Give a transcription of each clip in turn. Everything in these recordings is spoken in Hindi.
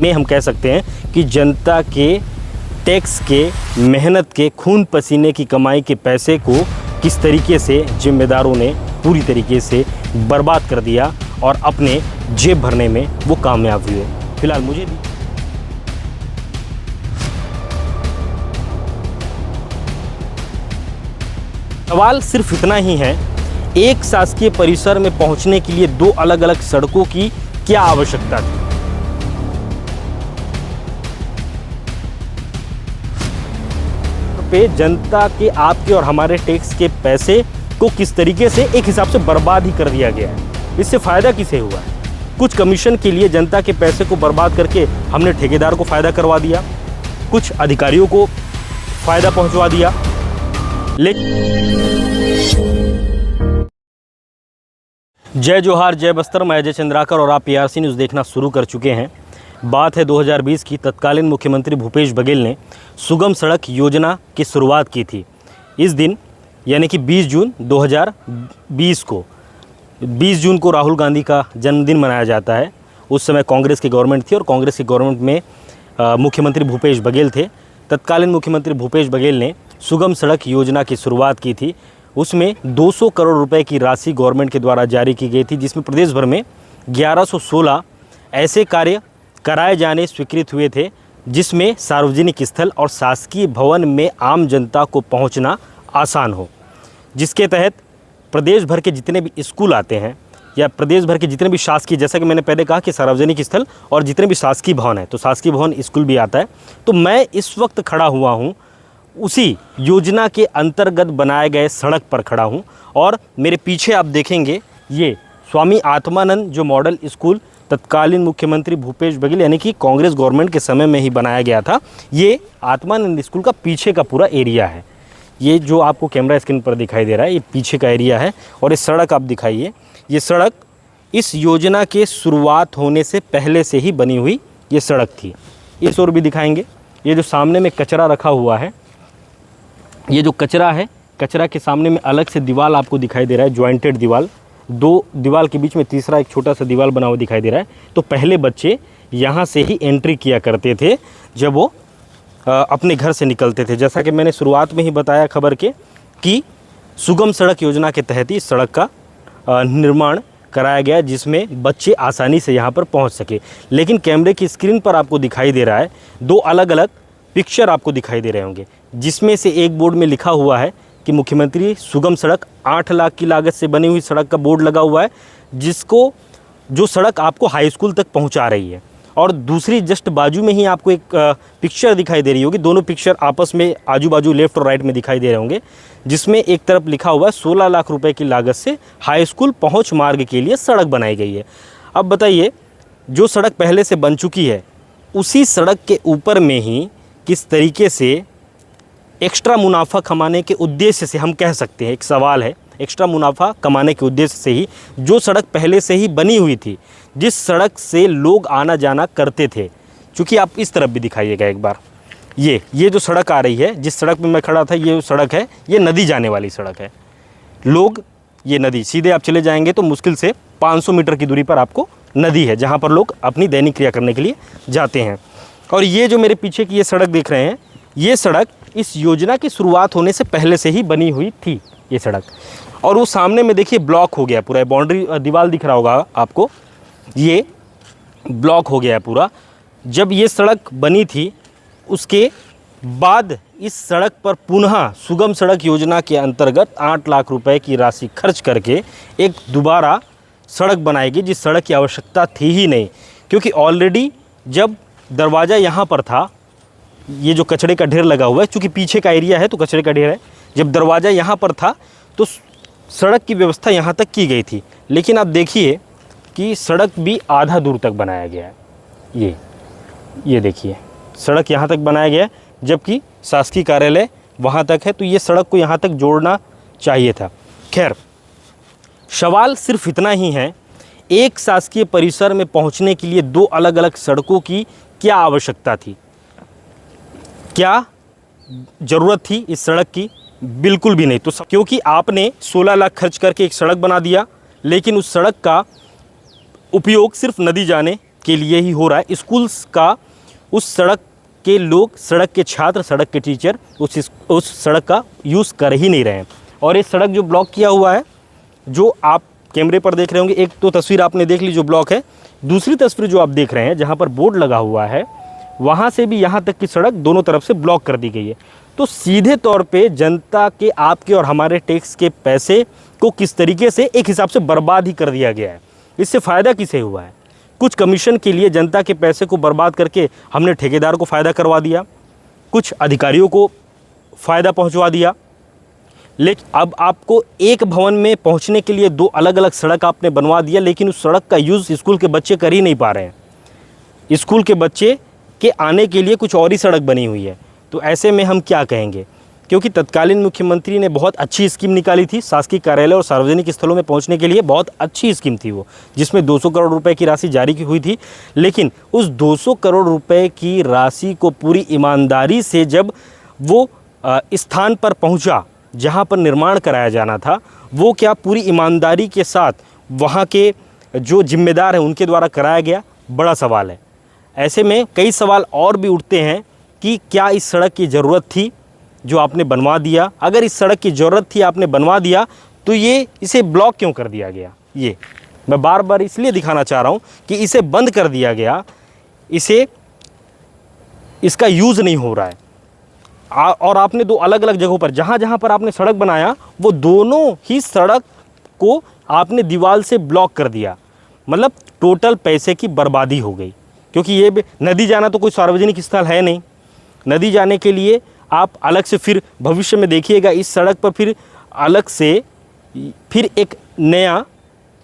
में हम कह सकते हैं कि जनता के टैक्स के, मेहनत के, खून पसीने की कमाई के पैसे को किस तरीके से जिम्मेदारों ने पूरी तरीके से बर्बाद कर दिया और अपने जेब भरने में वो कामयाब हुए। फिलहाल मुझे भी सवाल सिर्फ इतना ही है, एक शासकीय परिसर में पहुंचने के लिए दो अलग अलग सड़कों की क्या आवश्यकता थी? पे जनता के, आपके और हमारे टैक्स के पैसे को किस तरीके से एक हिसाब से बर्बाद ही कर दिया गया है। इससे फायदा किसे हुआ है? कुछ कमीशन के लिए जनता के पैसे को बर्बाद करके हमने ठेकेदार को फायदा करवा दिया, कुछ अधिकारियों को फायदा पहुंचवा दिया। जय जोहार, जय बस्तर। मैं अजय चंद्राकर और आप PRC न्यूज़ देखना शुरू कर चुके हैं। बात है 2020 की। तत्कालीन मुख्यमंत्री भूपेश बघेल ने सुगम सड़क योजना की शुरुआत की थी। इस दिन यानी कि 20 जून 2020 को, 20 जून को राहुल गांधी का जन्मदिन मनाया जाता है। उस समय कांग्रेस की गवर्नमेंट थी और कांग्रेस की गवर्नमेंट में मुख्यमंत्री भूपेश बघेल थे। तत्कालीन मुख्यमंत्री भूपेश बघेल ने सुगम सड़क योजना की शुरुआत की थी। उसमें 200 करोड़ रुपए की राशि गवर्नमेंट के द्वारा जारी की गई थी, जिसमें प्रदेश भर में 1116 ऐसे कार्य कराए जाने स्वीकृत हुए थे, जिसमें सार्वजनिक स्थल और शासकीय भवन में आम जनता को पहुंचना आसान हो। जिसके तहत प्रदेश भर के जितने भी स्कूल आते हैं या प्रदेश भर के जितने भी शासकीय, जैसा कि मैंने पहले कहा कि सार्वजनिक स्थल और जितने भी शासकीय भवन है, तो शासकीय भवन स्कूल भी आता है। तो मैं इस वक्त खड़ा हुआ हूँ उसी योजना के अंतर्गत बनाए गए सड़क पर खड़ा हूँ और मेरे पीछे आप देखेंगे ये स्वामी आत्मानंद जो मॉडल स्कूल तत्कालीन मुख्यमंत्री भूपेश बघेल यानी कि कांग्रेस गवर्नमेंट के समय में ही बनाया गया था। ये आत्मानंद स्कूल का पीछे का पूरा एरिया है। ये जो आपको कैमरा स्क्रीन पर दिखाई दे रहा है, ये पीछे का एरिया है। और ये सड़क आप दिखाइए, ये सड़क इस योजना के शुरुआत होने से पहले से ही बनी हुई ये सड़क थी। इस ओर भी दिखाएंगे, ये जो सामने में कचरा रखा हुआ है, ये जो कचरा है, कचरा के सामने में अलग से दीवार आपको दिखाई दे रहा है, ज्वाइंटेड दीवार, दो दीवार के बीच में तीसरा एक छोटा सा दीवार बना हुआ दिखाई दे रहा है। तो पहले बच्चे यहाँ से ही एंट्री किया करते थे जब वो अपने घर से निकलते थे। जैसा कि मैंने शुरुआत में ही बताया खबर के कि सुगम सड़क योजना के तहत ही सड़क का निर्माण कराया गया, जिसमें बच्चे आसानी से यहाँ पर पहुँच सके। लेकिन कैमरे की स्क्रीन पर आपको दिखाई दे रहा है दो अलग अलग पिक्चर आपको दिखाई दे रहे होंगे, जिसमें से एक बोर्ड में लिखा हुआ है कि मुख्यमंत्री सुगम सड़क 8 लाख की लागत से बनी हुई सड़क का बोर्ड लगा हुआ है, जिसको जो सड़क आपको हाई स्कूल तक पहुंचा रही है। और दूसरी जस्ट बाजू में ही आपको एक पिक्चर दिखाई दे रही होगी, दोनों पिक्चर आपस में आजू बाजू लेफ्ट और राइट में दिखाई दे रहे होंगे, जिसमें एक तरफ लिखा हुआ है 16 लाख रुपए की लागत से हाई स्कूल पहुँच मार्ग के लिए सड़क बनाई गई है। अब बताइए, जो सड़क पहले से बन चुकी है उसी सड़क के ऊपर में ही किस तरीके से एक्स्ट्रा मुनाफा कमाने के उद्देश्य से, हम कह सकते हैं, एक सवाल है, एक्स्ट्रा मुनाफा कमाने के उद्देश्य से ही जो सड़क पहले से ही बनी हुई थी, जिस सड़क से लोग आना जाना करते थे, चूँकि आप इस तरफ भी दिखाइएगा एक बार, ये जो सड़क आ रही है, जिस सड़क पे मैं खड़ा था, ये सड़क है, ये नदी जाने वाली सड़क है। लोग, ये नदी सीधे आप चले जाएंगे तो मुश्किल से 500 मीटर की दूरी पर आपको नदी है, जहाँ पर लोग अपनी दैनिक क्रिया करने के लिए जाते हैं। और ये जो मेरे पीछे की ये सड़क देख रहे हैं, ये सड़क इस योजना की शुरुआत होने से पहले से ही बनी हुई थी ये सड़क। और वो सामने में देखिए ब्लॉक हो गया पूरा, बाउंड्री दीवार दिख रहा होगा आपको, ये ब्लॉक हो गया है पूरा। जब ये सड़क बनी थी उसके बाद इस सड़क पर पुनः सुगम सड़क योजना के अंतर्गत 8 लाख रुपए की राशि खर्च करके एक दोबारा सड़क बनाएगी, जिस सड़क की आवश्यकता थी ही नहीं, क्योंकि ऑलरेडी जब दरवाज़ा यहाँ पर था, ये जो कचरे का ढेर लगा हुआ है, चूँकि पीछे का एरिया है तो कचरे का ढेर है, जब दरवाज़ा यहाँ पर था तो सड़क की व्यवस्था यहाँ तक की गई थी। लेकिन आप देखिए कि सड़क भी आधा दूर तक बनाया गया है। ये देखिए सड़क यहाँ तक बनाया गया है, जबकि शासकीय कार्यालय वहाँ तक है, तो ये सड़क को यहाँ तक जोड़ना चाहिए था। खैर, सवाल सिर्फ इतना ही है, एक शासकीय परिसर में पहुँचने के लिए दो अलग अलग सड़कों की क्या आवश्यकता थी? क्या ज़रूरत थी इस सड़क की? बिल्कुल भी नहीं। तो क्योंकि आपने 16 लाख खर्च करके एक सड़क बना दिया, लेकिन उस सड़क का उपयोग सिर्फ नदी जाने के लिए ही हो रहा है। स्कूल्स का, उस सड़क के लोग, सड़क के छात्र, सड़क के टीचर उस सड़क का यूज़ कर ही नहीं रहे हैं। और ये सड़क जो ब्लॉक किया हुआ है, जो आप कैमरे पर देख रहे होंगे, एक तो तस्वीर आपने देख ली जो ब्लॉक है, दूसरी तस्वीर जो आप देख रहे हैं जहाँ पर बोर्ड लगा हुआ है, वहाँ से भी यहाँ तक की सड़क दोनों तरफ से ब्लॉक कर दी गई है। तो सीधे तौर पे जनता के, आपके और हमारे टैक्स के पैसे को किस तरीके से एक हिसाब से बर्बाद ही कर दिया गया है। इससे फ़ायदा किसे हुआ है? कुछ कमीशन के लिए जनता के पैसे को बर्बाद करके हमने ठेकेदार को फ़ायदा करवा दिया, कुछ अधिकारियों को फ़ायदा पहुंचवा दिया। लेकिन अब आपको एक भवन में पहुंचने के लिए 2 अलग अलग सड़क आपने बनवा दिया, लेकिन उस सड़क का यूज़ स्कूल के बच्चे कर ही नहीं पा रहे हैं। स्कूल के बच्चे के आने के लिए कुछ और ही सड़क बनी हुई है। तो ऐसे में हम क्या कहेंगे? क्योंकि तत्कालीन मुख्यमंत्री ने बहुत अच्छी स्कीम निकाली थी शासकीय कार्यालय और सार्वजनिक स्थलों में पहुंचने के लिए। बहुत अच्छी स्कीम थी वो, जिसमें 200 करोड़ रुपए की राशि जारी की हुई थी। लेकिन उस 200 करोड़ रुपए की राशि को पूरी ईमानदारी से जब वो स्थान पर पहुंचा जहां पर निर्माण कराया जाना था, वो क्या पूरी ईमानदारी के साथ वहां के जो जिम्मेदार हैं उनके द्वारा कराया गया? बड़ा सवाल है। ऐसे में कई सवाल और भी उठते हैं कि क्या इस सड़क की ज़रूरत थी जो आपने बनवा दिया? अगर इस सड़क की ज़रूरत थी, आपने बनवा दिया, तो ये इसे ब्लॉक क्यों कर दिया गया? ये मैं बार बार इसलिए दिखाना चाह रहा हूँ कि इसे बंद कर दिया गया, इसका यूज़ नहीं हो रहा है। और आपने 2 अलग अलग जगहों पर, जहाँ जहाँ पर आपने सड़क बनाया, वो दोनों ही सड़क को आपने दीवार से ब्लॉक कर दिया। मतलब टोटल पैसे की बर्बादी हो गई। क्योंकि ये नदी जाना तो कोई सार्वजनिक स्थल है नहीं। नदी जाने के लिए आप अलग से फिर भविष्य में देखिएगा इस सड़क पर फिर अलग से फिर एक नया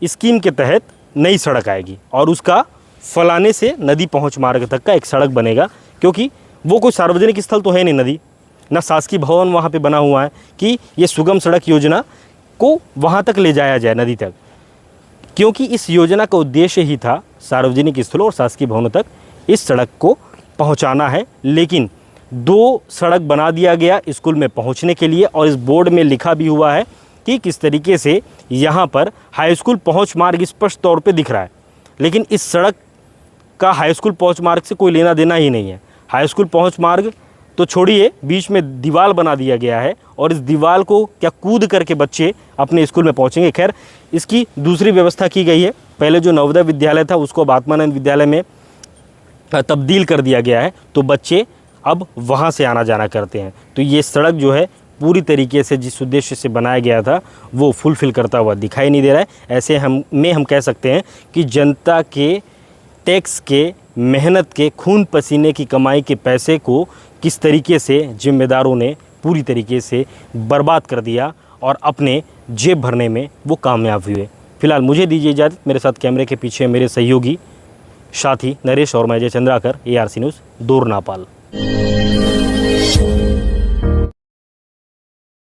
स्कीम के तहत नई सड़क आएगी और उसका फलाने से नदी पहुंच मार्ग तक का एक सड़क बनेगा। क्योंकि वो कोई सार्वजनिक स्थल तो है नहीं नदी, ना शासकीय भवन वहाँ पे बना हुआ है कि ये सुगम सड़क योजना को वहाँ तक ले जाया जाए, नदी तक। क्योंकि इस योजना का उद्देश्य ही था सार्वजनिक स्थलों और शासकीय भवनों तक इस सड़क को पहुँचाना है। लेकिन 2 सड़क बना दिया गया स्कूल में पहुँचने के लिए, और इस बोर्ड में लिखा भी हुआ है कि किस तरीके से यहाँ पर हाई स्कूल पहुँच मार्ग स्पष्ट तौर पे दिख रहा है। लेकिन इस सड़क का हाई स्कूल पहुँच मार्ग से कोई लेना देना ही नहीं है। हाई स्कूल पहुँच मार्ग तो छोड़िए, बीच में दीवार बना दिया गया है और इस दीवार को क्या कूद करके बच्चे अपने स्कूल में पहुँचेंगे? खैर, इसकी दूसरी व्यवस्था की गई है। पहले जो नवोदय विद्यालय था उसको अब आत्मानंद विद्यालय में तब्दील कर दिया गया है, तो बच्चे अब वहाँ से आना जाना करते हैं। तो ये सड़क जो है पूरी तरीके से जिस उद्देश्य से बनाया गया था वो फुलफ़िल करता हुआ दिखाई नहीं दे रहा है। ऐसे हम कह सकते हैं कि जनता के टैक्स के, मेहनत के, खून पसीने की कमाई के पैसे को किस तरीके से जिम्मेदारों ने पूरी तरीके से बर्बाद कर दिया और अपने जेब भरने में वो कामयाब हुए। फिलहाल मुझे दीजिए इजाज़त। मेरे साथ कैमरे के पीछे मेरे सहयोगी साथी नरेश और मैं अजय चंद्राकर, ARC न्यूज़, दोरनापाल।